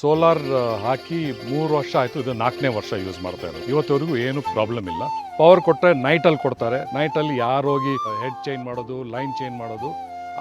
Solar ಹಾಕಿ 3 ವರ್ಷ ಆಯಿತು. ಇದು 4ನೇ ವರ್ಷ ಯೂಸ್ ಮಾಡ್ತಾ ಇರೋದು. ಇವತ್ತವರೆಗೂ ಏನು ಪ್ರಾಬ್ಲಮ್ ಇಲ್ಲ. ಪವರ್ ಕೊಟ್ಟರೆ ನೈಟಲ್ಲಿ ಕೊಡ್ತಾರೆ. ನೈಟಲ್ಲಿ ಯಾರು ಹೋಗಿ ಹೆಡ್ ಚೇಂಜ್ ಮಾಡೋದು, ಲೈನ್ ಚೇಂಜ್ ಮಾಡೋದು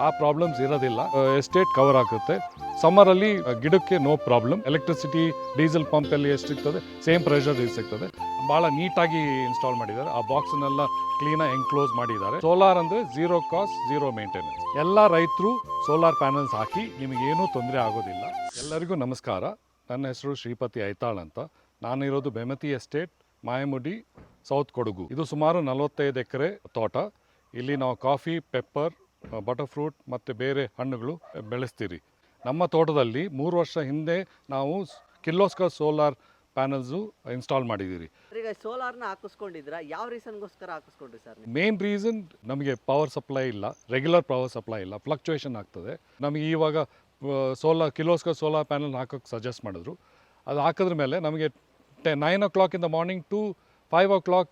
ಆ ಪ್ರಾಬ್ಲಮ್ಸ್ ಇರೋದಿಲ್ಲ. ಎಸ್ಟೇಟ್ ಕವರ್ ಆಗುತ್ತೆ. ಸಮ್ಮರಲ್ಲಿ ಗಿಡಕ್ಕೆ ನೋ ಪ್ರಾಬ್ಲಮ್. ಎಲೆಕ್ಟ್ರಿಸಿಟಿ ಡೀಸೆಲ್ ಪಂಪಲ್ಲಿ ಎಷ್ಟು ಸಿಗ್ತದೆ ಸೇಮ್ ಪ್ರೆಷರ್ ಸಿಗ್ತದೆ. ಭಾಳ ನೀಟಾಗಿ ಇನ್ಸ್ಟಾಲ್ ಮಾಡಿದ್ದಾರೆ. ಆ ಬಾಕ್ಸ್ನೆಲ್ಲ ಕ್ಲೀನಾಗಿ ಎನ್ಕ್ಲೋಸ್ ಮಾಡಿದ್ದಾರೆ. ಸೋಲಾರ್ ಅಂದರೆ ಝೀರೋ ಕಾಸ್ಟ್, ಝೀರೋ ಮೇಂಟೆನೆನ್ಸ್. ಎಲ್ಲ ರೈತರು ಸೋಲಾರ್ ಪ್ಯಾನಲ್ಸ್ ಹಾಕಿ ನಿಮಗೇನೂ ತೊಂದರೆ ಆಗೋದಿಲ್ಲ. ಎಲ್ಲರಿಗೂ ನಮಸ್ಕಾರ. ನನ್ನ ಹೆಸರು ಶ್ರೀಪತಿ ಐತಾಳ್ ಅಂತ. ನಾನಿರೋದು ಬೆಮತಿ ಎಸ್ಟೇಟ್, ಮಾಯಮುಡಿ, ಸೌತ್ ಕೊಡಗು. ಇದು ಸುಮಾರು 45 ಎಕರೆ ತೋಟ. ಇಲ್ಲಿ ನಾವು ಕಾಫಿ, ಪೆಪ್ಪರ್, ಬಟರ್ ಫ್ರೂಟ್ ಮತ್ತು ಬೇರೆ ಹಣ್ಣುಗಳು ಬೆಳೆಸ್ತೀರಿ. ನಮ್ಮ ತೋಟದಲ್ಲಿ 3 ವರ್ಷ ಹಿಂದೆ ನಾವು ಕಿರ್ಲೋಸ್ಕರ್ ಸೋಲಾರ್ ಪ್ಯಾನಲ್ಸು ಇನ್ಸ್ಟಾಲ್ ಮಾಡಿದ್ದೀರಿ. ಈಗ ಸೋಲಾರ್ನ ಹಾಕಿಸ್ಕೊಂಡಿದ್ರ, ಯಾವ ರೀಸನ್ಗೋಸ್ಕರ ಹಾಕಿಸ್ಕೊಂಡ್ರಿ ಸರ್? ಮೇನ್ ರೀಸನ್ ನಮಗೆ ಪವರ್ ಸಪ್ಲೈ ಇಲ್ಲ, ರೆಗ್ಯುಲರ್ ಪವರ್ ಸಪ್ಲೈ ಇಲ್ಲ, ಫ್ಲಕ್ಚುಯೇಷನ್ ಆಗ್ತದೆ. ನಮಗೆ ಇವಾಗ ಕಿರ್ಲೋಸ್ಕರ್ ಸೋಲಾರ್ ಪ್ಯಾನಲ್ ಹಾಕೋಕ್ಕೆ ಸಜೆಸ್ಟ್ ಮಾಡಿದ್ರು. ಅದು ಹಾಕಿದ್ರ ಮೇಲೆ ನಮಗೆ 9 o'clock in the morning to 5 o'clock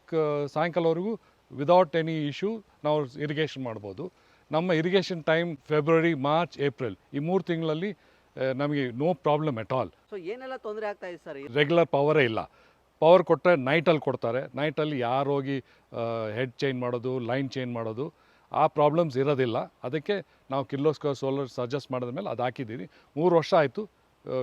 ಸಾಯಂಕಾಲವರೆಗೂ ವಿದೌಟ್ ಎನಿ ಇಶ್ಯೂ ನಾವು ಇರಿಗೇಷನ್ ಮಾಡ್ಬೋದು. ನಮ್ಮ irrigation time February, March, April ಈ 3 ತಿಂಗಳಲ್ಲಿ ನಮಗೆ no problem at all. So ಏನೆಲ್ಲ ತೊಂದರೆ ಆಗ್ತಾ ಇದೆ ಸರ್? ರೆಗ್ಯುಲರ್ ಪವರೇ ಇಲ್ಲ. ಪವರ್ ಕೊಟ್ಟರೆ ನೈಟಲ್ಲಿ ಕೊಡ್ತಾರೆ. ನೈಟಲ್ಲಿ ಯಾರು ಹೋಗಿ ಹೆಡ್ ಚೇಂಜ್ ಮಾಡೋದು, ಲೈನ್ ಚೇಂಜ್ ಮಾಡೋದು ಆ ಪ್ರಾಬ್ಲಮ್ಸ್ ಇರೋದಿಲ್ಲ. ಅದಕ್ಕೆ ನಾವು ಕಿರ್ಲೋಸ್ಕರ್ ಸೋಲಾರ್ ಸಜೆಸ್ಟ್ ಮಾಡಿದ ಮೇಲೆ ಅದು ಹಾಕಿದ್ದೀವಿ. 3 ವರ್ಷ ಆಯಿತು.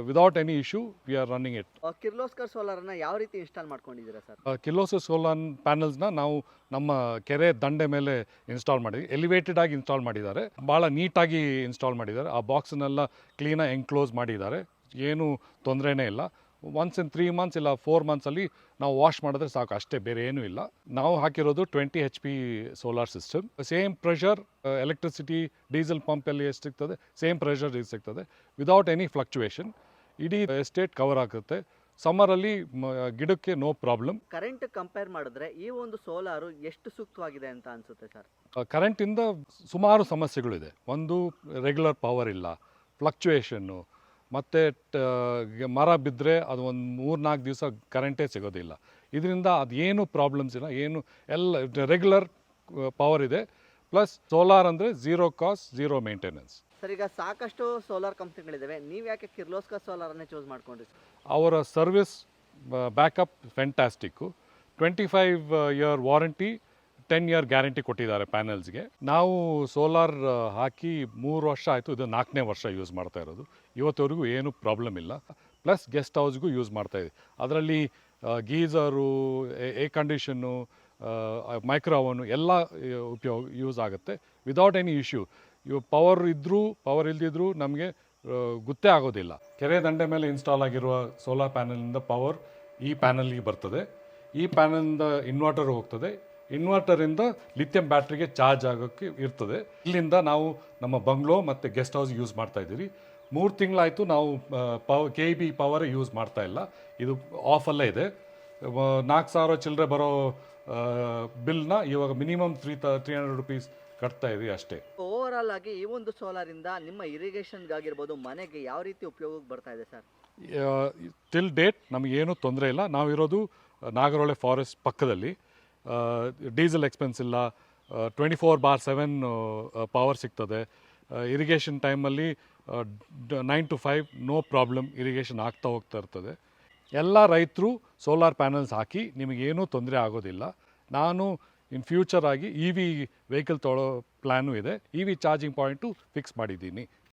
Without any issue we are running it. Kirloskar ಸೋಲಾರನ್ನ ಯಾವ ರೀತಿ ಇನ್ಸ್ಟಾಲ್ ಮಾಡ್ಕೊಂಡಿದ್ದೀರಾ ಸರ್? ಕಿರ್ಲೋಸ್ಕರ್ ಸೋಲಾರ್ ಪ್ಯಾನಲ್ಸ್ನ ನಾವು ನಮ್ಮ ಕೆರೆ ದಂಡೆ ಮೇಲೆ ಇನ್ಸ್ಟಾಲ್ ಮಾಡಿದ್ವಿ. ಎಲಿವೇಟೆಡ್ ಆಗಿ ಇನ್ಸ್ಟಾಲ್ ಮಾಡಿದ್ದಾರೆ. ಭಾಳ ನೀಟಾಗಿ ಇನ್ಸ್ಟಾಲ್ ಮಾಡಿದ್ದಾರೆ. ಆ ಬಾಕ್ಸ್ನೆಲ್ಲ ಕ್ಲೀನಾಗಿ ಎನ್ಕ್ಲೋಸ್ ಮಾಡಿದ್ದಾರೆ. ಏನೂ ತೊಂದರೆನೇ ಇಲ್ಲ. ಒನ್ಸ್ ಇನ್ 3 months ಇಲ್ಲ 4 monthsಲ್ಲಿ ನಾವು ವಾಶ್ ಮಾಡಿದ್ರೆ ಸಾಕು, ಅಷ್ಟೇ, ಬೇರೆ ಏನೂ ಇಲ್ಲ. ನಾವು ಹಾಕಿರೋದು 20 HP solar system. Same pressure electricity diesel ಪಂಪಲ್ಲಿ ಎಷ್ಟು ಸಿಗ್ತದೆ ಸೇಮ್ ಪ್ರೆಷರ್ ಸಿಗ್ತದೆ ವಿದೌಟ್ ಎನಿ ಫ್ಲಕ್ಚುಯೇಷನ್. ಇಡೀ ಎಸ್ಟೇಟ್ ಕವರ್ ಆಗುತ್ತೆ. ಸಮ್ಮರಲ್ಲಿ ಗಿಡಕ್ಕೆ ನೋ ಪ್ರಾಬ್ಲಮ್. ಕರೆಂಟ್ ಕಂಪೇರ್ ಮಾಡಿದ್ರೆ ಈ ಒಂದು ಸೋಲಾರು ಎಷ್ಟು ಸೂಕ್ತವಾಗಿದೆ ಅಂತ ಅನ್ಸುತ್ತೆ ಸರ್? ಕರೆಂಟಿಂದ ಸುಮಾರು ಸಮಸ್ಯೆಗಳಿದೆ. ಒಂದು, ರೆಗ್ಯುಲರ್ ಪವರ್ ಇಲ್ಲ, ಫ್ಲಕ್ಚುಯೇಷನ್ನು, ಮತ್ತು ಮರ ಬಿದ್ದರೆ ಅದು ಒಂದು 3-4 ದಿವಸ ಕರೆಂಟೇ ಸಿಗೋದಿಲ್ಲ. ಇದರಿಂದ ಅದು ಏನು ಪ್ರಾಬ್ಲಮ್ಸ್ ಇಲ್ಲ, ಏನು ಎಲ್ಲ ರೆಗ್ಯುಲರ್ ಪವರ್ ಇದೆ. ಪ್ಲಸ್ ಸೋಲಾರ್ ಅಂದರೆ zero cost, zero maintenance. Sir, ಈಗ ಸಾಕಷ್ಟು ಸೋಲಾರ್ ಕಂಪ್ನಿಗಳಿದ್ದಾವೆ, ನೀವು ಯಾಕೆ ಕಿರ್ಲೋಸ್ಕರ್ ಸೋಲಾರನ್ನೇ ಚೂಸ್ ಮಾಡ್ಕೊಂಡ್ರಿ ಸರ್? ಅವರ service backup fantastic. 25 year warranty, 10 year guarantee ಕೊಟ್ಟಿದ್ದಾರೆ ಪ್ಯಾನಲ್ಸ್ಗೆ. ನಾವು ಸೋಲಾರ್ ಹಾಕಿ 3 ವರ್ಷ ಆಯಿತು. ಇದು 4ನೇ ವರ್ಷ ಯೂಸ್ ಮಾಡ್ತಾ ಇರೋದು. ಇವತ್ತವರೆಗೂ ಏನೂ ಪ್ರಾಬ್ಲಮ್ ಇಲ್ಲ. ಪ್ಲಸ್ ಗೆಸ್ಟ್ ಹೌಸ್ಗೂ ಯೂಸ್ ಮಾಡ್ತಾಯಿದ್ವಿ. ಅದರಲ್ಲಿ geyser, air condition, micro oven ಎಲ್ಲ ಯೂಸ್ ಆಗುತ್ತೆ ವಿದೌಟ್ ಎನಿ ಇಶ್ಯೂ. ಇವು ಪವರ್ ಇದ್ದರೂ ಪವರ್ ಇಲ್ದಿದ್ರೂ ನಮಗೆ ಗೊತ್ತೇ ಆಗೋದಿಲ್ಲ. ಕೆರೆ ದಂಡೆ ಮೇಲೆ ಇನ್ಸ್ಟಾಲ್ ಆಗಿರುವ ಸೋಲಾರ್ ಪ್ಯಾನಲಿಂದ ಪವರ್ ಈ ಪ್ಯಾನಲ್ಗೆ ಬರ್ತದೆ. ಈ ಪ್ಯಾನಲಿಂದ ಇನ್ವರ್ಟರ್ ಹೋಗ್ತದೆ. ಇನ್ವರ್ಟರಿಂದ ಲಿಥಿಯಂ ಬ್ಯಾಟ್ರಿಗೆ ಚಾರ್ಜ್ ಆಗೋಕ್ಕೆ ಇರ್ತದೆ. ಇಲ್ಲಿಂದ ನಾವು ನಮ್ಮ ಬಂಗ್ಲೋ ಮತ್ತು ಗೆಸ್ಟ್ ಹೌಸ್ ಯೂಸ್ ಮಾಡ್ತಾ ಇದ್ದೀವಿ. 3 ತಿಂಗಳಾಯಿತು ನಾವು KB ಪವರೇ ಯೂಸ್ ಮಾಡ್ತಾ ಇಲ್ಲ. ಇದು ಆಫಲ್ಲೇ ಇದೆ. 4,000 ಚಿಲ್ಲರೆ ಬರೋ ಬಿಲ್ನ ಇವಾಗ ಮಿನಿಮಮ್ 300 rupees ಕಟ್ತಾ ಇದ್ವಿ ಅಷ್ಟೇ. ಓವರ್ ಆಲ್ ಆಗಿ ಈ ಒಂದು ಸೋಲಾರಿಂದ ನಿಮ್ಮ ಇರಿಗೇಷನ್ಗಾಗಿರ್ಬೋದು, ಮನೆಗೆ ಯಾವ ರೀತಿ ಉಪಯೋಗಕ್ಕೆ ಬರ್ತಾ ಇದೆ ಸರ್? ಟಿಲ್ ಡೇಟ್ ನಮಗೇನು ತೊಂದರೆ ಇಲ್ಲ. ನಾವಿರೋದು ನಾಗರಹೊಳೆ ಫಾರೆಸ್ಟ್ ಪಕ್ಕದಲ್ಲಿ. ಡೀಸೆಲ್ ಎಕ್ಸ್ಪೆನ್ಸ್ ಇಲ್ಲ. 24/7 ಪವರ್ ಸಿಗ್ತದೆ. ಇರಿಗೇಷನ್ ಟೈಮಲ್ಲಿ 9 to 5 ನೋ ಪ್ರಾಬ್ಲಮ್ ಇರಿಗೇಷನ್ ಆಗ್ತಾ ಹೋಗ್ತಾ ಇರ್ತದೆ. ಎಲ್ಲ ರೈತರು ಸೋಲಾರ್ ಪ್ಯಾನಲ್ಸ್ ಹಾಕಿ ನಿಮಗೇನೂ ತೊಂದರೆ ಆಗೋದಿಲ್ಲ. ನಾನು ಇನ್ ಫ್ಯೂಚರ್ ಆಗಿ EV ವೆಹಿಕಲ್ ತೊಗೊಳ್ಳೋ ಪ್ಲ್ಯಾನು ಇದೆ. EV ಚಾರ್ಜಿಂಗ್ ಪಾಯಿಂಟು ಫಿಕ್ಸ್ ಮಾಡಿದ್ದೀನಿ.